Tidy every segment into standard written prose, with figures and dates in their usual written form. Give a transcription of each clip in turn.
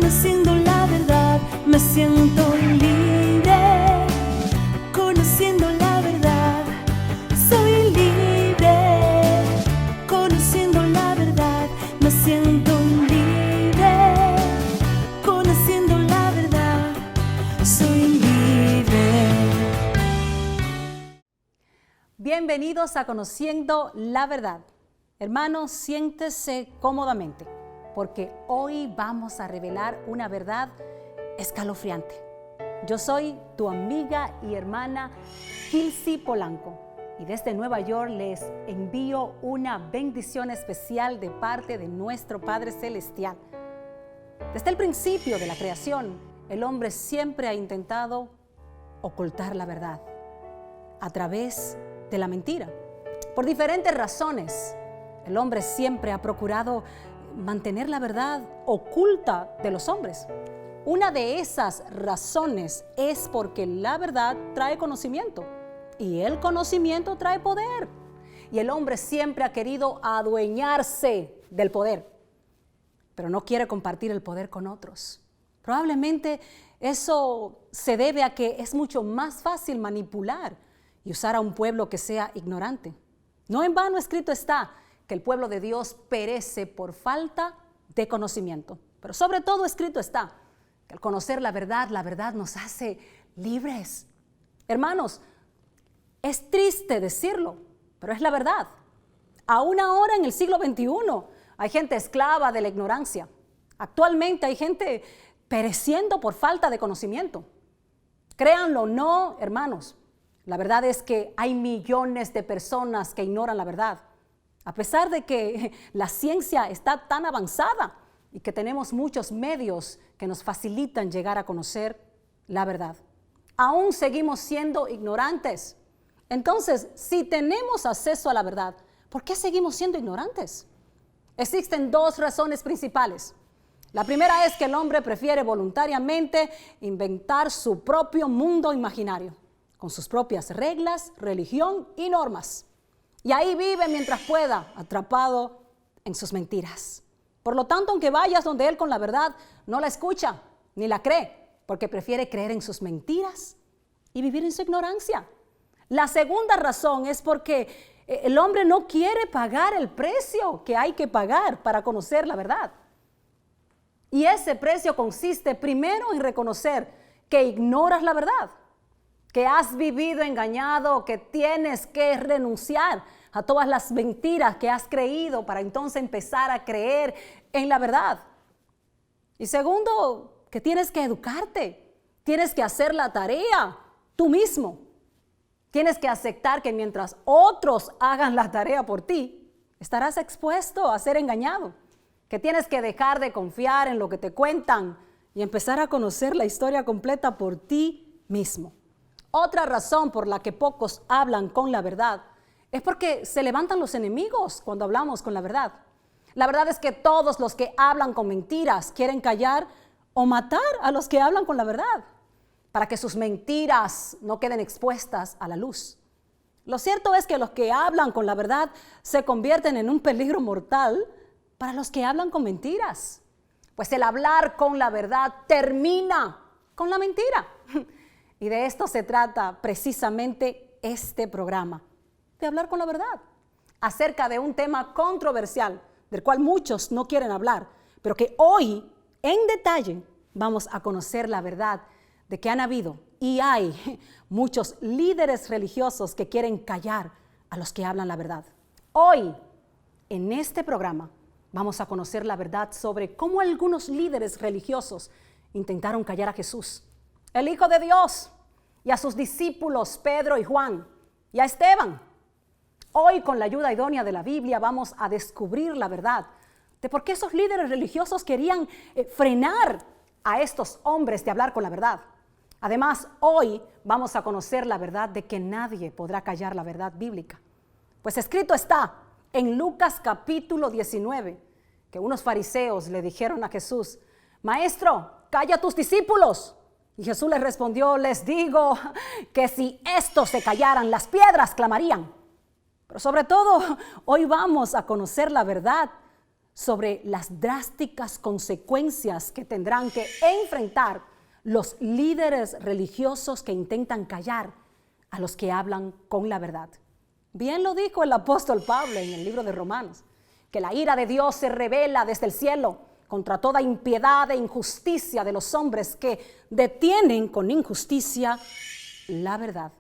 Conociendo la verdad, me siento libre. Conociendo la verdad, soy libre. Conociendo la verdad, me siento libre. Conociendo la verdad, soy libre. Bienvenidos a Conociendo la Verdad. Hermanos, siéntese cómodamente, porque hoy vamos a revelar una verdad escalofriante. Yo soy tu amiga y hermana Gilsi Polanco, y desde Nueva York les envío una bendición especial de parte de nuestro Padre Celestial. Desde el principio de la creación, el hombre siempre ha intentado ocultar la verdad a través de la mentira. Por diferentes razones, el hombre siempre ha procurado mantener la verdad oculta de los hombres. Una de esas razones es porque la verdad trae conocimiento y el conocimiento trae poder. Y el hombre siempre ha querido adueñarse del poder, pero no quiere compartir el poder con otros. Probablemente eso se debe a que es mucho más fácil manipular y usar a un pueblo que sea ignorante. No en vano escrito está que el pueblo de Dios perece por falta de conocimiento. Pero sobre todo escrito está que al conocer la verdad nos hace libres. Hermanos, es triste decirlo, pero es la verdad. Aún ahora en el siglo XXI hay gente esclava de la ignorancia. Actualmente hay gente pereciendo por falta de conocimiento. Créanlo o no, hermanos, la verdad es que hay millones de personas que ignoran la verdad. A pesar de que la ciencia está tan avanzada y que tenemos muchos medios que nos facilitan llegar a conocer la verdad, aún seguimos siendo ignorantes. Entonces, si tenemos acceso a la verdad, ¿por qué seguimos siendo ignorantes? Existen dos razones principales. La primera es que el hombre prefiere voluntariamente inventar su propio mundo imaginario, con sus propias reglas, religión y normas. Y ahí vive mientras pueda, atrapado en sus mentiras. Por lo tanto, aunque vayas donde él con la verdad, no la escucha ni la cree, porque prefiere creer en sus mentiras y vivir en su ignorancia. La segunda razón es porque el hombre no quiere pagar el precio que hay que pagar para conocer la verdad. Y ese precio consiste primero en reconocer que ignoras la verdad, que has vivido engañado, que tienes que renunciar a todas las mentiras que has creído para entonces empezar a creer en la verdad. Y segundo, que tienes que educarte, tienes que hacer la tarea tú mismo. Tienes que aceptar que mientras otros hagan la tarea por ti, estarás expuesto a ser engañado, que tienes que dejar de confiar en lo que te cuentan y empezar a conocer la historia completa por ti mismo. Otra razón por la que pocos hablan con la verdad es porque se levantan los enemigos cuando hablamos con la verdad. La verdad es que todos los que hablan con mentiras quieren callar o matar a los que hablan con la verdad, para que sus mentiras no queden expuestas a la luz. Lo cierto es que los que hablan con la verdad se convierten en un peligro mortal para los que hablan con mentiras, pues el hablar con la verdad termina con la mentira. Y de esto se trata precisamente este programa, de hablar con la verdad, acerca de un tema controversial, del cual muchos no quieren hablar, pero que hoy, en detalle, vamos a conocer la verdad de que han habido y hay muchos líderes religiosos que quieren callar a los que hablan la verdad. Hoy, en este programa, vamos a conocer la verdad sobre cómo algunos líderes religiosos intentaron callar a Jesús, el Hijo de Dios, y a sus discípulos Pedro y Juan, y a Esteban. Hoy, con la ayuda idónea de la Biblia, vamos a descubrir la verdad de por qué esos líderes religiosos querían frenar a estos hombres de hablar con la verdad. Además, hoy vamos a conocer la verdad de que nadie podrá callar la verdad bíblica. Pues escrito está en Lucas capítulo 19, que unos fariseos le dijeron a Jesús: Maestro, calla a tus discípulos. Y Jesús les respondió: les digo que si estos se callaran, las piedras clamarían. Pero sobre todo, hoy vamos a conocer la verdad sobre las drásticas consecuencias que tendrán que enfrentar los líderes religiosos que intentan callar a los que hablan con la verdad. Bien lo dijo el apóstol Pablo en el libro de Romanos, que la ira de Dios se revela desde el cielo contra toda impiedad e injusticia de los hombres que detienen con injusticia la verdad.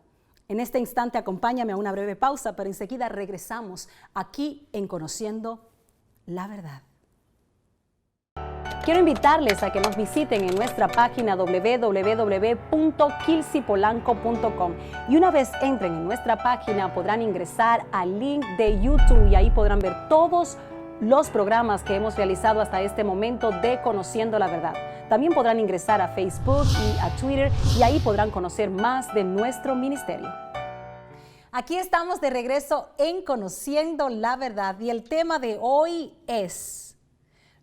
En este instante acompáñame a una breve pausa, pero enseguida regresamos aquí en Conociendo la Verdad. Quiero invitarles a que nos visiten en nuestra página www.kilsipolanco.com y una vez entren en nuestra página podrán ingresar al link de YouTube y ahí podrán ver todos los programas que hemos realizado hasta este momento de Conociendo la Verdad. También podrán ingresar a Facebook y a Twitter y ahí podrán conocer más de nuestro ministerio. Aquí estamos de regreso en Conociendo la Verdad y el tema de hoy es: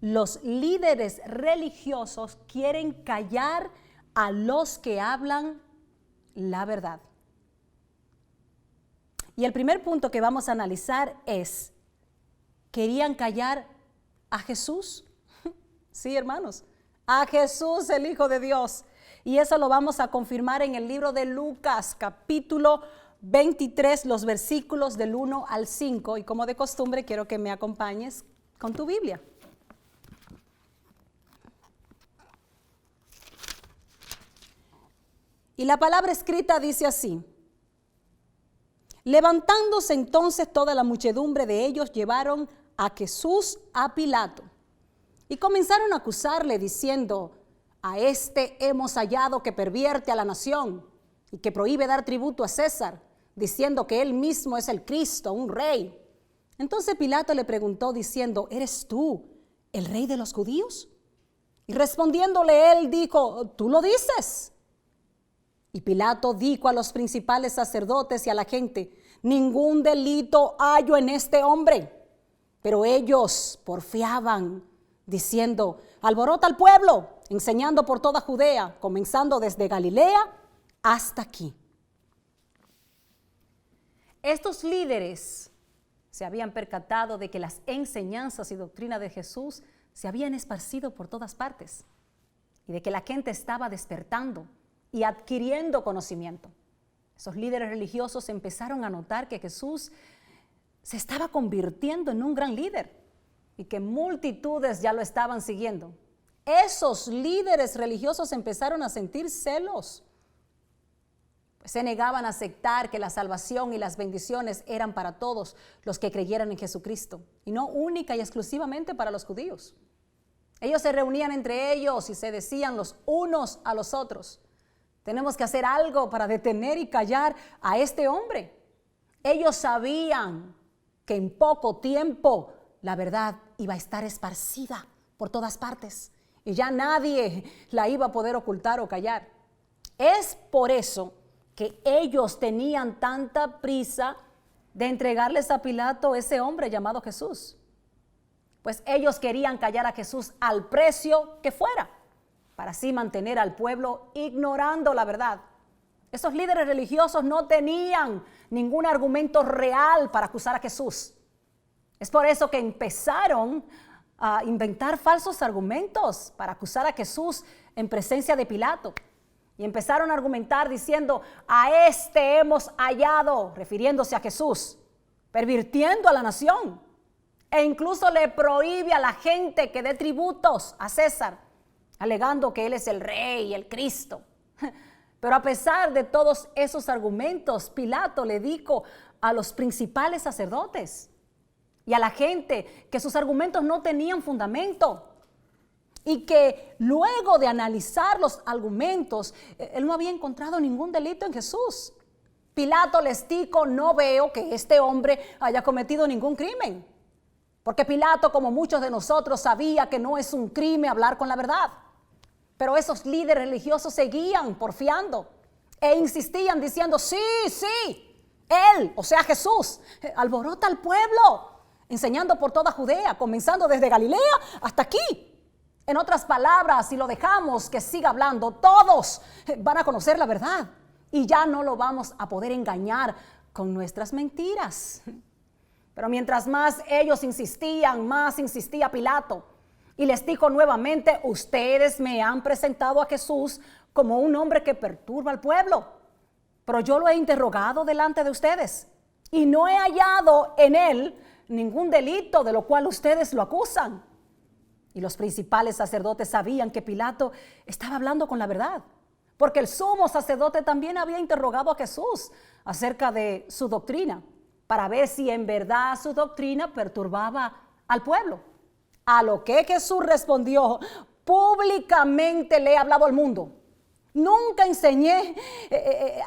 los líderes religiosos quieren callar a los que hablan la verdad. Y el primer punto que vamos a analizar es: ¿querían callar a Jesús? Sí, hermanos, a Jesús, el Hijo de Dios. Y eso lo vamos a confirmar en el libro de Lucas, capítulo 23, los versículos del 1 al 5. Y como de costumbre, quiero que me acompañes con tu Biblia. Y la palabra escrita dice así: levantándose entonces toda la muchedumbre de ellos, llevaron a Jesús a Pilato y comenzaron a acusarle diciendo: a este hemos hallado que pervierte a la nación y que prohíbe dar tributo a César, diciendo que él mismo es el Cristo, un rey. Entonces Pilato le preguntó diciendo: ¿eres tú el rey de los judíos? Y respondiéndole él dijo: tú lo dices. Y Pilato dijo a los principales sacerdotes y a la gente: ningún delito hallo en este hombre. Pero ellos porfiaban, diciendo: alborota al pueblo, enseñando por toda Judea, comenzando desde Galilea hasta aquí. Estos líderes se habían percatado de que las enseñanzas y doctrina de Jesús se habían esparcido por todas partes y de que la gente estaba despertando y adquiriendo conocimiento. Esos líderes religiosos empezaron a notar que Jesús se estaba convirtiendo en un gran líder y que multitudes ya lo estaban siguiendo. Esos líderes religiosos empezaron a sentir celos, pues se negaban a aceptar que la salvación y las bendiciones eran para todos los que creyeran en Jesucristo y no única y exclusivamente para los judíos. Ellos se reunían entre ellos y se decían los unos a los otros: tenemos que hacer algo para detener y callar a este hombre. Ellos sabían que en poco tiempo la verdad iba a estar esparcida por todas partes y ya nadie la iba a poder ocultar o callar. Es por eso que ellos tenían tanta prisa de entregarles a Pilato ese hombre llamado Jesús. Pues ellos querían callar a Jesús al precio que fuera, para así mantener al pueblo ignorando la verdad. Esos líderes religiosos no tenían ningún argumento real para acusar a Jesús. Es por eso que empezaron a inventar falsos argumentos para acusar a Jesús en presencia de Pilato. Y empezaron a argumentar diciendo: a este hemos hallado, refiriéndose a Jesús, pervirtiendo a la nación. E incluso le prohíbe a la gente que dé tributos a César, alegando que él es el rey y el Cristo. Pero a pesar de todos esos argumentos, Pilato le dijo a los principales sacerdotes y a la gente que sus argumentos no tenían fundamento y que luego de analizar los argumentos, él no había encontrado ningún delito en Jesús. Pilato les dijo: no veo que este hombre haya cometido ningún crimen. Porque Pilato, como muchos de nosotros, sabía que no es un crimen hablar con la verdad. Pero esos líderes religiosos seguían porfiando e insistían diciendo: sí, él, o sea Jesús, alborota al pueblo, enseñando por toda Judea, comenzando desde Galilea hasta aquí. En otras palabras, si lo dejamos que siga hablando, todos van a conocer la verdad y ya no lo vamos a poder engañar con nuestras mentiras. Pero mientras más ellos insistían, más insistía Pilato. Y les dijo nuevamente: ustedes me han presentado a Jesús como un hombre que perturba al pueblo. Pero yo lo he interrogado delante de ustedes y no he hallado en él ningún delito de lo cual ustedes lo acusan. Y los principales sacerdotes sabían que Pilato estaba hablando con la verdad, porque el sumo sacerdote también había interrogado a Jesús acerca de su doctrina, para ver si en verdad su doctrina perturbaba al pueblo. A lo que Jesús respondió: públicamente le he hablado al mundo. Nunca enseñé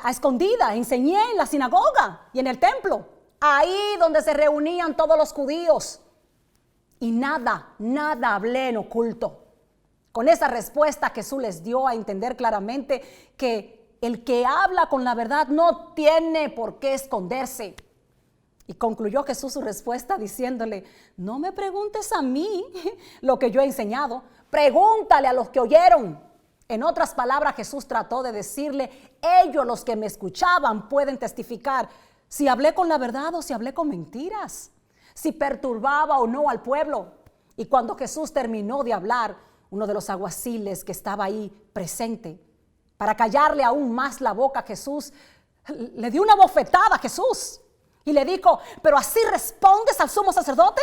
a escondida, enseñé en la sinagoga y en el templo, ahí donde se reunían todos los judíos. Y nada hablé en oculto. Con esa respuesta Jesús les dio a entender claramente que el que habla con la verdad no tiene por qué esconderse. Y concluyó Jesús su respuesta diciéndole: no me preguntes a mí lo que yo he enseñado, pregúntale a los que oyeron. En otras palabras, Jesús trató de decirle: ellos, los que me escuchaban, pueden testificar si hablé con la verdad o si hablé con mentiras, si perturbaba o no al pueblo. Y cuando Jesús terminó de hablar, uno de los alguaciles que estaba ahí presente, para callarle aún más la boca a Jesús, le dio una bofetada a Jesús y le dijo: ¿pero así respondes al sumo sacerdote?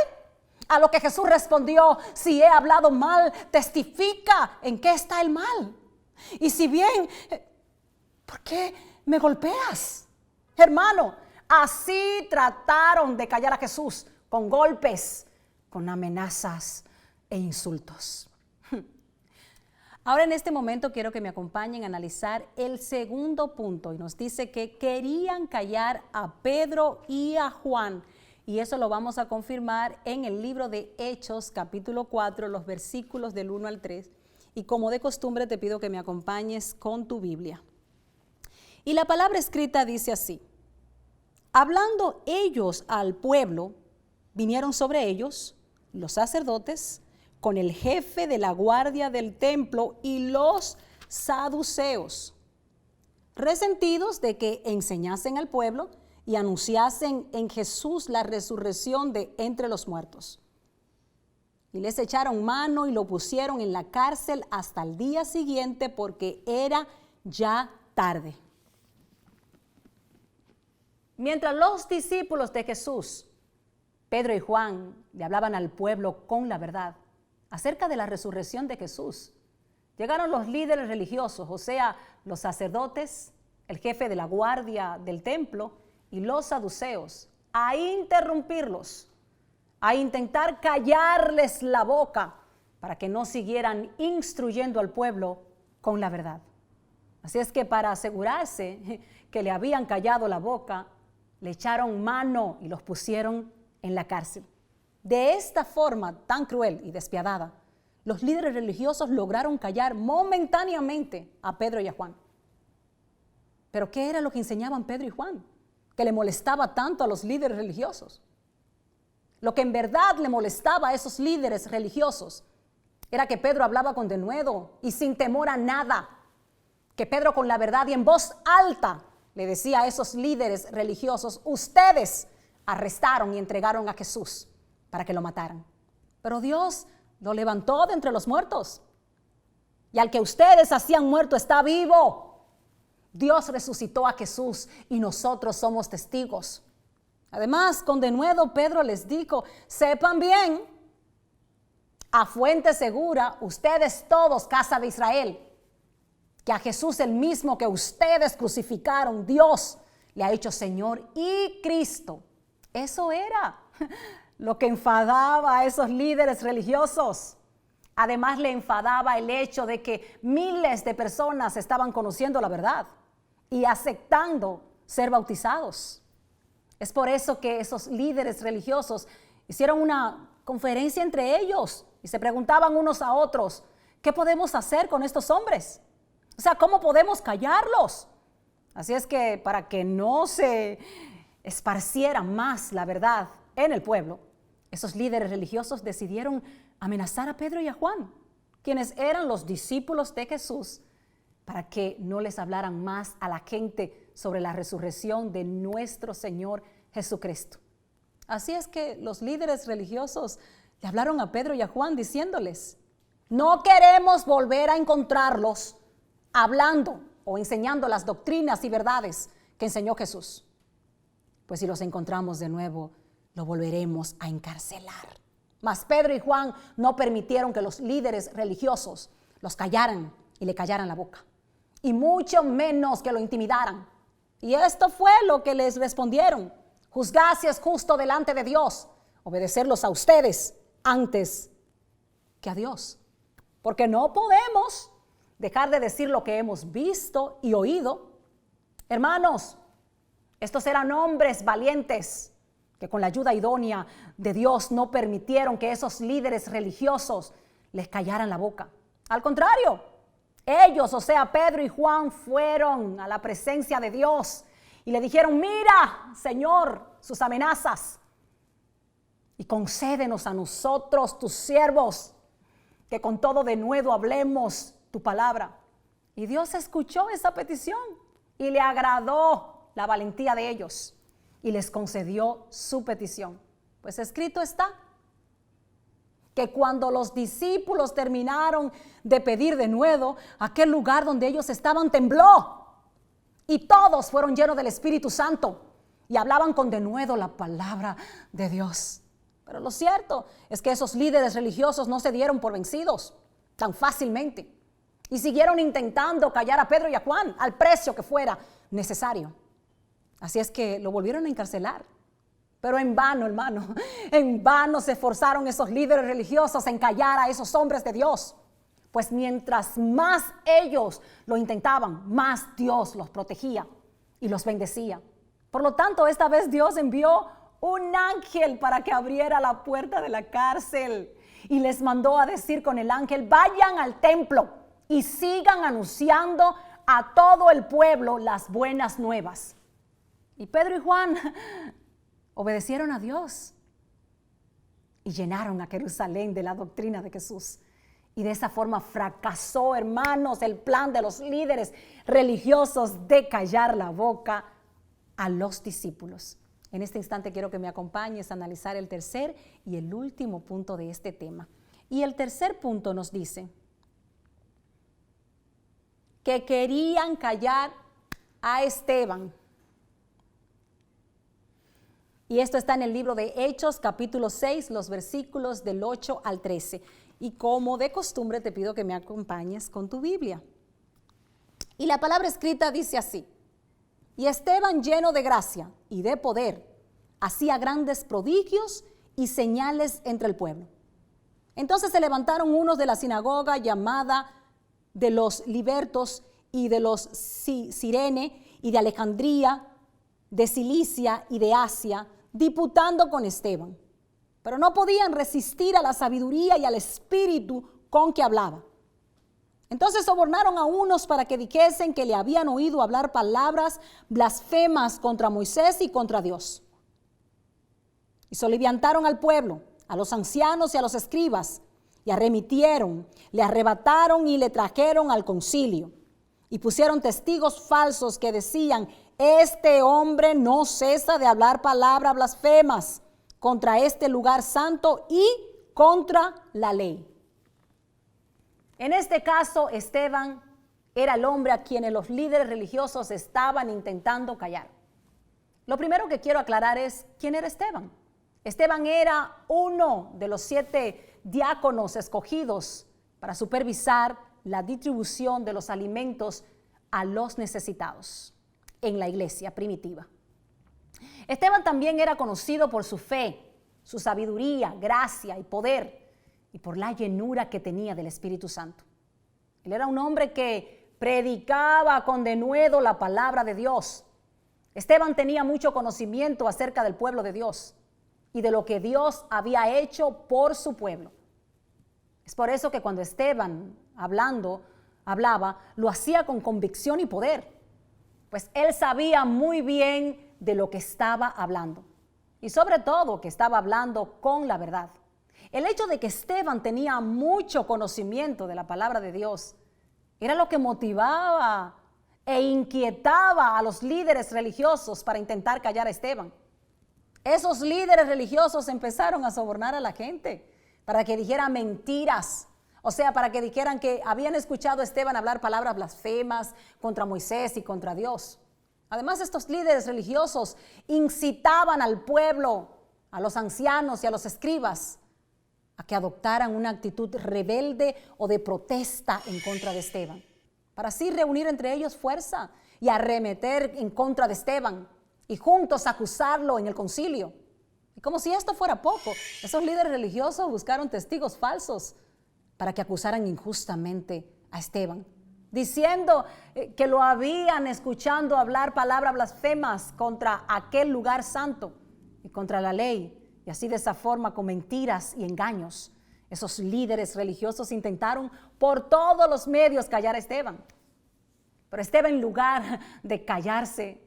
A lo que Jesús respondió: si he hablado mal, testifica en qué está el mal. Y si bien, ¿por qué me golpeas? Hermano, así trataron de callar a Jesús, con golpes, con amenazas e insultos. Ahora, en este momento quiero que me acompañen a analizar el segundo punto, y nos dice que querían callar a Pedro y a Juan, y eso lo vamos a confirmar en el libro de Hechos, capítulo 4, los versículos del 1 al 3, y como de costumbre te pido que me acompañes con tu Biblia. Y la palabra escrita dice así: hablando ellos al pueblo, vinieron sobre ellos los sacerdotes con el jefe de la guardia del templo y los saduceos, resentidos de que enseñasen al pueblo y anunciasen en Jesús la resurrección de entre los muertos. Y les echaron mano y lo pusieron en la cárcel hasta el día siguiente, porque era ya tarde. Mientras los discípulos de Jesús, Pedro y Juan, le hablaban al pueblo con la verdad acerca de la resurrección de Jesús, llegaron los líderes religiosos, o sea, los sacerdotes, el jefe de la guardia del templo y los saduceos, a interrumpirlos, a intentar callarles la boca para que no siguieran instruyendo al pueblo con la verdad. Así es que, para asegurarse que le habían callado la boca, le echaron mano y los pusieron en la cárcel. De esta forma tan cruel y despiadada, los líderes religiosos lograron callar momentáneamente a Pedro y a Juan. ¿Pero qué era lo que enseñaban Pedro y Juan, que le molestaba tanto a los líderes religiosos? Lo que en verdad le molestaba a esos líderes religiosos era que Pedro hablaba con denuedo y sin temor a nada, que Pedro con la verdad y en voz alta le decía a esos líderes religiosos: ustedes arrestaron y entregaron a Jesús para que lo mataran, pero Dios lo levantó de entre los muertos, y al que ustedes hacían muerto está vivo. Dios resucitó a Jesús y nosotros somos testigos. Además, con denuedo Pedro les dijo: sepan bien, a fuente segura, ustedes todos, casa de Israel, que a Jesús, el mismo que ustedes crucificaron, Dios le ha hecho Señor y Cristo. Eso era lo que enfadaba a esos líderes religiosos. Además, le enfadaba el hecho de que miles de personas estaban conociendo la verdad y aceptando ser bautizados. Es por eso que esos líderes religiosos hicieron una conferencia entre ellos y se preguntaban unos a otros: ¿qué podemos hacer con estos hombres? O sea, ¿cómo podemos callarlos? Así es que, para que no se esparciera más la verdad en el pueblo, esos líderes religiosos decidieron amenazar a Pedro y a Juan, quienes eran los discípulos de Jesús, para que no les hablaran más a la gente sobre la resurrección de nuestro Señor Jesucristo. Así es que los líderes religiosos le hablaron a Pedro y a Juan diciéndoles: no queremos volver a encontrarlos hablando o enseñando las doctrinas y verdades que enseñó Jesús. Pues si los encontramos de nuevo, lo volveremos a encarcelar. Mas Pedro y Juan no permitieron que los líderes religiosos los callaran y le callaran la boca, y mucho menos que lo intimidaran. Y esto fue lo que les respondieron: juzgad si es justo delante de Dios obedecerlos a ustedes antes que a Dios. Porque no podemos dejar de decir lo que hemos visto y oído. Hermanos, estos eran hombres valientes que con la ayuda idónea de Dios no permitieron que esos líderes religiosos les callaran la boca. Al contrario, ellos, o sea, Pedro y Juan, fueron a la presencia de Dios y le dijeron: mira, Señor, sus amenazas, y concédenos a nosotros, tus siervos, que con todo denuedo hablemos tu palabra. Y Dios escuchó esa petición y le agradó la valentía de ellos y les concedió su petición. Pues escrito está que cuando los discípulos terminaron de pedir denuedo, aquel lugar donde ellos estaban tembló y todos fueron llenos del Espíritu Santo y hablaban con denuedo la palabra de Dios. Pero lo cierto es que esos líderes religiosos no se dieron por vencidos tan fácilmente y siguieron intentando callar a Pedro y a Juan al precio que fuera necesario. Así es que lo volvieron a encarcelar. Pero en vano, hermano, en vano se esforzaron esos líderes religiosos en callar a esos hombres de Dios. Pues mientras más ellos lo intentaban, más Dios los protegía y los bendecía. Por lo tanto, esta vez Dios envió un ángel para que abriera la puerta de la cárcel y les mandó a decir con el ángel: vayan al templo y sigan anunciando a todo el pueblo las buenas nuevas. Y Pedro y Juan obedecieron a Dios y llenaron a Jerusalén de la doctrina de Jesús. Y de esa forma fracasó, hermanos, el plan de los líderes religiosos de callar la boca a los discípulos. En este instante quiero que me acompañes a analizar el tercer y el último punto de este tema. Y el tercer punto nos dice que querían callar a Esteban. Y esto está en el libro de Hechos, capítulo 6, los versículos del 8 al 13. Y como de costumbre te pido que me acompañes con tu Biblia. Y la palabra escrita dice así: y Esteban, lleno de gracia y de poder, hacía grandes prodigios y señales entre el pueblo. Entonces se levantaron unos de la sinagoga llamada de los Libertos y de los Cirene y de Alejandría, de Cilicia y de Asia, diputando con Esteban. Pero no podían resistir a la sabiduría y al espíritu con que hablaba. Entonces sobornaron a unos para que dijesen que le habían oído hablar palabras blasfemas contra Moisés y contra Dios. Y soliviantaron al pueblo, a los ancianos y a los escribas, y arremitieron, le arrebataron y le trajeron al concilio. Y pusieron testigos falsos que decían: este hombre no cesa de hablar palabras blasfemas contra este lugar santo y contra la ley. En este caso, Esteban era el hombre a quien los líderes religiosos estaban intentando callar. Lo primero que quiero aclarar es: ¿quién era Esteban? Esteban era uno de los 7 diáconos escogidos para supervisar la distribución de los alimentos a los necesitados en la iglesia primitiva. Esteban también era conocido por su fe, su sabiduría, gracia y poder, y por la llenura que tenía del Espíritu Santo. Él era un hombre que predicaba con denuedo la palabra de Dios. Esteban tenía mucho conocimiento acerca del pueblo de Dios y de lo que Dios había hecho por su pueblo. Es por eso que cuando Esteban hablaba, lo hacía con convicción y poder, pues él sabía muy bien de lo que estaba hablando y sobre todo que estaba hablando con la verdad. El hecho de que Esteban tenía mucho conocimiento de la palabra de Dios era lo que motivaba e inquietaba a los líderes religiosos para intentar callar a Esteban. Esos líderes religiosos empezaron a sobornar a la gente para que dijeran mentiras. O sea, para que dijeran que habían escuchado a Esteban hablar palabras blasfemas contra Moisés y contra Dios. Además, estos líderes religiosos incitaban al pueblo, a los ancianos y a los escribas a que adoptaran una actitud rebelde o de protesta en contra de Esteban, para así reunir entre ellos fuerza y arremeter en contra de Esteban y juntos acusarlo en el concilio. Y como si esto fuera poco, esos líderes religiosos buscaron testigos falsos para que acusaran injustamente a Esteban, diciendo que lo habían escuchando hablar palabras blasfemas contra aquel lugar santo y contra la ley. Y así de esa forma, con mentiras y engaños, esos líderes religiosos intentaron por todos los medios callar a Esteban. Pero Esteban, en lugar de callarse,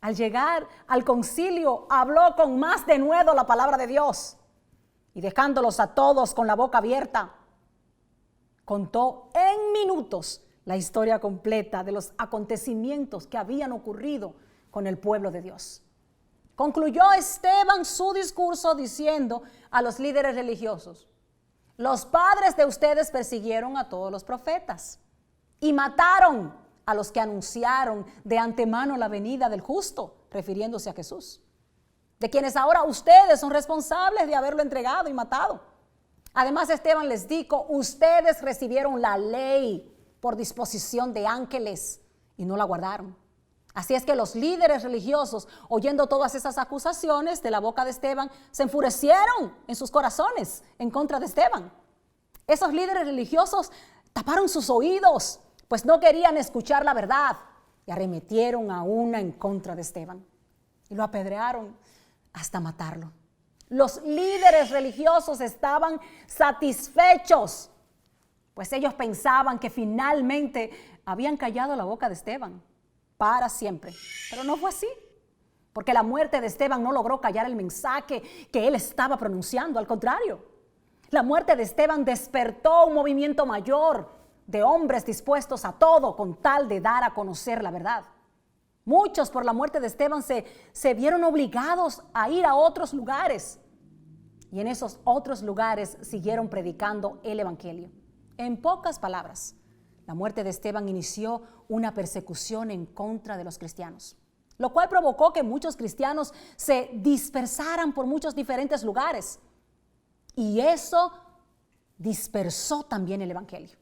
al llegar al concilio, habló con más denuedo la palabra de Dios y dejándolos a todos con la boca abierta, contó en minutos la historia completa de los acontecimientos que habían ocurrido con el pueblo de Dios. Concluyó Esteban su discurso diciendo a los líderes religiosos: los padres de ustedes persiguieron a todos los profetas y mataron a los que anunciaron de antemano la venida del justo, refiriéndose a Jesús, de quienes ahora ustedes son responsables de haberlo entregado y matado. Además, Esteban les dijo: ustedes recibieron la ley por disposición de ángeles y no la guardaron. Así es que los líderes religiosos, oyendo todas esas acusaciones de la boca de Esteban, se enfurecieron en sus corazones en contra de Esteban. Esos líderes religiosos taparon sus oídos, pues no querían escuchar la verdad, y arremetieron a una en contra de Esteban y lo apedrearon hasta matarlo. Los líderes religiosos estaban satisfechos, pues ellos pensaban que finalmente habían callado la boca de Esteban para siempre. Pero no fue así, porque la muerte de Esteban no logró callar el mensaje que él estaba pronunciando. Al contrario, la muerte de Esteban despertó un movimiento mayor de hombres dispuestos a todo con tal de dar a conocer la verdad. Muchos, por la muerte de Esteban, se vieron obligados a ir a otros lugares, y en esos otros lugares siguieron predicando el evangelio. En pocas palabras, la muerte de Esteban inició una persecución en contra de los cristianos, lo cual provocó que muchos cristianos se dispersaran por muchos diferentes lugares, y eso dispersó también el evangelio.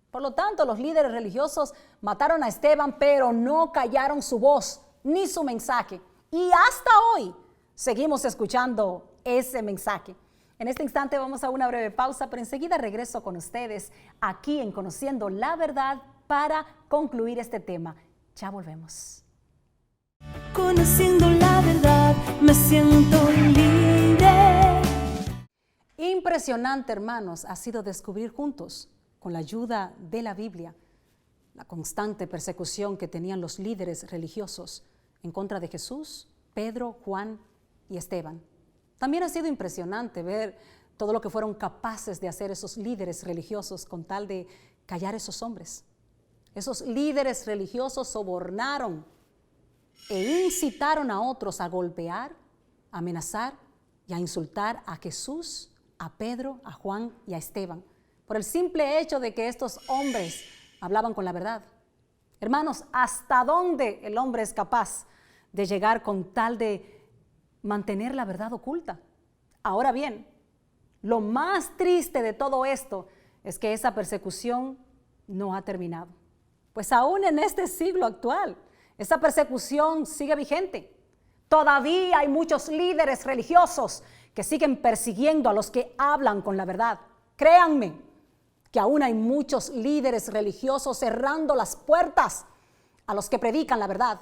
Por lo tanto, los líderes religiosos mataron a Esteban, pero no callaron su voz ni su mensaje. Y hasta hoy seguimos escuchando ese mensaje. En este instante vamos a una breve pausa, pero enseguida regreso con ustedes aquí en Conociendo la Verdad para concluir este tema. Ya volvemos. Conociendo la verdad, me siento libre. Impresionante, hermanos, ha sido descubrir juntos, con la ayuda de la Biblia, la constante persecución que tenían los líderes religiosos en contra de Jesús, Pedro, Juan y Esteban. También ha sido impresionante ver todo lo que fueron capaces de hacer esos líderes religiosos con tal de callar a esos hombres. Esos líderes religiosos sobornaron e incitaron a otros a golpear, a amenazar y a insultar a Jesús, a Pedro, a Juan y a Esteban, por el simple hecho de que estos hombres hablaban con la verdad. Hermanos, ¿hasta dónde el hombre es capaz de llegar con tal de mantener la verdad oculta? Ahora bien, lo más triste de todo esto es que esa persecución no ha terminado. Pues aún en este siglo actual, esa persecución sigue vigente. Todavía hay muchos líderes religiosos que siguen persiguiendo a los que hablan con la verdad. Créanme que aún hay muchos líderes religiosos cerrando las puertas a los que predican la verdad.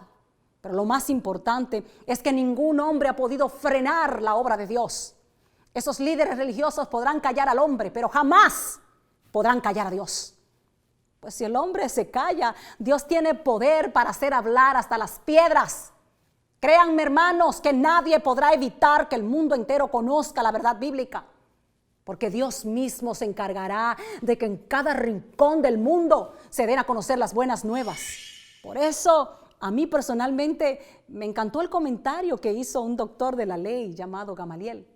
Pero lo más importante es que ningún hombre ha podido frenar la obra de Dios. Esos líderes religiosos podrán callar al hombre, pero jamás podrán callar a Dios. Pues si el hombre se calla, Dios tiene poder para hacer hablar hasta las piedras. Créanme, hermanos, que nadie podrá evitar que el mundo entero conozca la verdad bíblica, porque Dios mismo se encargará de que en cada rincón del mundo se den a conocer las buenas nuevas. Por eso A mí personalmente me encantó el comentario que hizo un doctor de la ley llamado Gamaliel,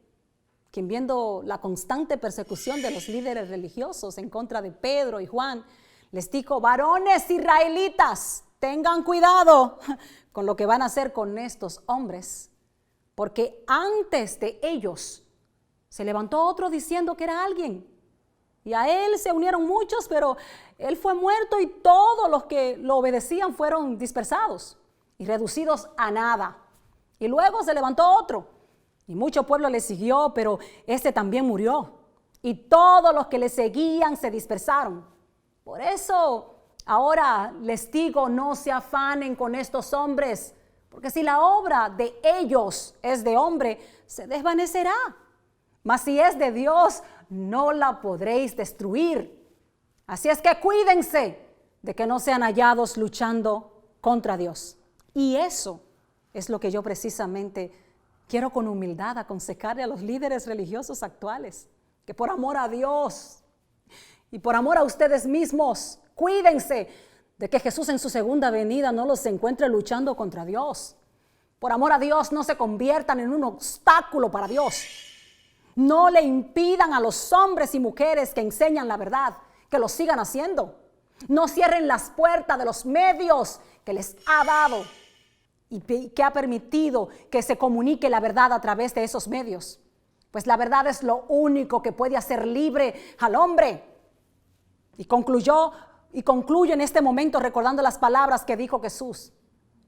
quien viendo la constante persecución de los líderes religiosos en contra de Pedro y Juan, les dijo: varones israelitas, tengan cuidado con lo que van a hacer con estos hombres, porque antes de ellos se levantó otro diciendo que era alguien, y a él se unieron muchos, pero él fue muerto y todos los que lo obedecían fueron dispersados y reducidos a nada. Y luego se levantó otro y mucho pueblo le siguió, pero este también murió. Y todos los que le seguían se dispersaron. Por eso ahora les digo, no se afanen con estos hombres, porque si la obra de ellos es de hombre, se desvanecerá. Mas si es de Dios, no la podréis destruir. Así es que cuídense de que no sean hallados luchando contra Dios. Y eso es lo que yo precisamente quiero con humildad aconsejarle a los líderes religiosos actuales, que por amor a Dios y por amor a ustedes mismos, cuídense de que Jesús en su segunda venida no los encuentre luchando contra Dios. Por amor a Dios, no se conviertan en un obstáculo para Dios. No le impidan a los hombres y mujeres que enseñan la verdad que lo sigan haciendo. No cierren las puertas de los medios que les ha dado y que ha permitido que se comunique la verdad a través de esos medios. Pues la verdad es lo único que puede hacer libre al hombre. Y concluyo en este momento recordando las palabras que dijo Jesús: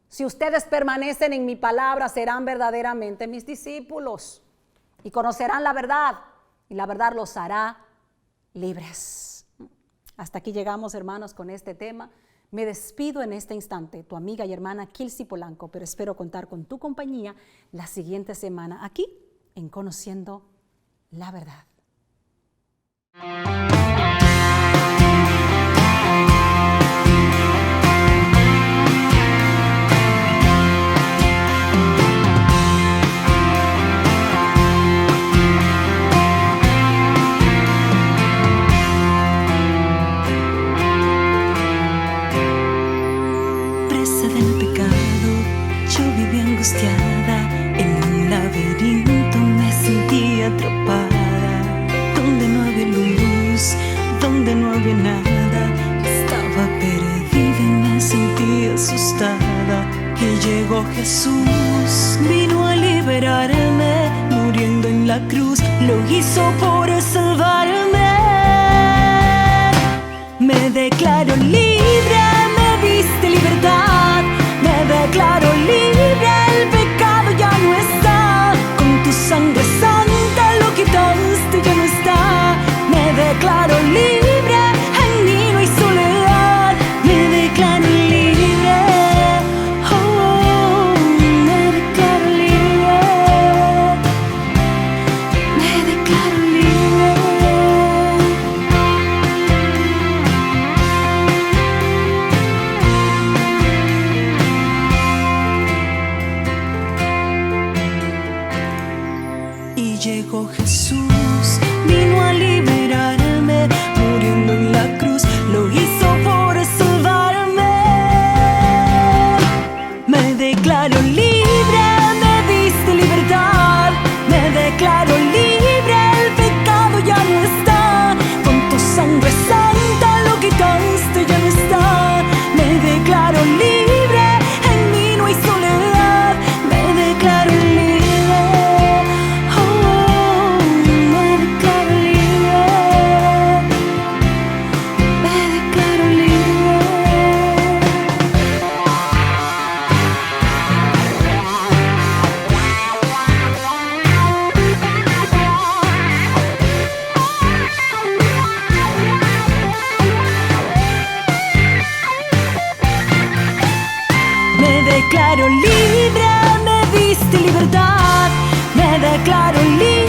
si ustedes permanecen en mi palabra, serán verdaderamente mis discípulos y conocerán la verdad, y la verdad los hará libres. Hasta aquí llegamos, hermanos, con este tema. Me despido en este instante, tu amiga y hermana Kilsi Polanco, pero espero contar con tu compañía la siguiente semana aquí en Conociendo la Verdad. En un laberinto me sentía atrapada, donde no había luz, donde no había nada. Estaba perdida y me sentía asustada. Y llegó Jesús, vino a liberarme, muriendo en la cruz, lo hizo por salvarme. Me declaro libre, me diste libertad, me declaro libre, el pecado ya no está, con tu sangre santa lo quitaste, ya no está. Me declaro libre, en mí no hay soledad, me declaro libre, oh, me declaro libre, me declaro libre. Y llegó Jesús, vino a liberarme, muriendo en la cruz, lo hizo por salvarme. Me declaro libre, me diste libertad, me declaro libre, el pecado ya no está, con tu sangre santa lo quitaste, ya no está. Me declaro libre, en mí no hay soledad, me declaro libre. Me declaro libre, me diste libertad, me declaro libre.